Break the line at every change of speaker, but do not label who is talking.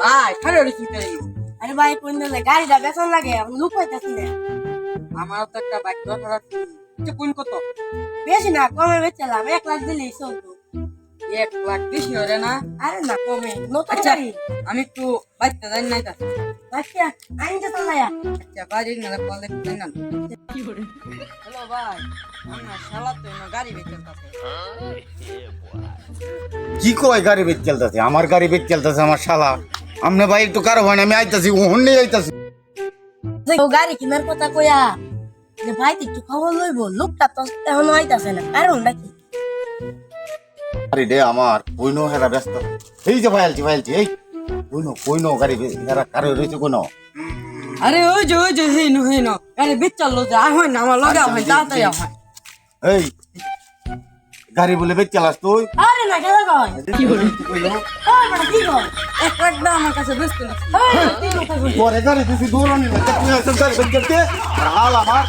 ভাই খারে রইছি তাই
আরে ভাই কোন দিলে গাড়িটা বেতন লাগে আমি লুক পাইতাছি না
আমার তো একটা বাইক দরকার আছে কোন কত
বেশি না কমে বেচলাম 1 লাখ দিলেই চলতো
1 লাখ বেশি হরে না
আরে না কমে নতুন
আচ্ছা
গাড়ি
আমি একটু বাইতে যাই নাই তা
আচ্ছা আইনটা চালায়া
আচ্ছা বাড়ি না বলে যাই না হ্যালো ভাই আমার শালা তো না গাড়ি বেচতে আছে
কি কয় গাড়ি বেচ চলতেছে আমার গাড়ি বেচ চলতেছে আমার শালা আমনে ভাই একটু কারো হয় না আমি আইতাছি ওহন নিয়ে আইতাছি
ও গাড়ি কেনার কথা কইয়া যে ভাই একটু খবর লইব লোকটা তো এখনো আইতাছে না কারণ নাকি
গাড়ি রে আমার কইনো হেরা ব্যস্ত এই যে ভাইলছি এই কইনো গাড়ি হেরা কারো রইছে কইনো
আরে ওই যে হেইনো গাড়ি বেচ চললো যে হয় না আমার লাগা হয় তাড়াতাড়ি হয়
এই গাড়ি বলে বেচ চালাস তুই
আরে না কেন কয়
কি হলো
কইলো
ওই বড় কি কয়
1 লাখ দাম আমার কাছে বেচতে না
ওই কি কথা কই
পরে গাড়ি তুই দৌড়ানি না তুই এসব গাড়ি বেচ চলতে আর হাল আমার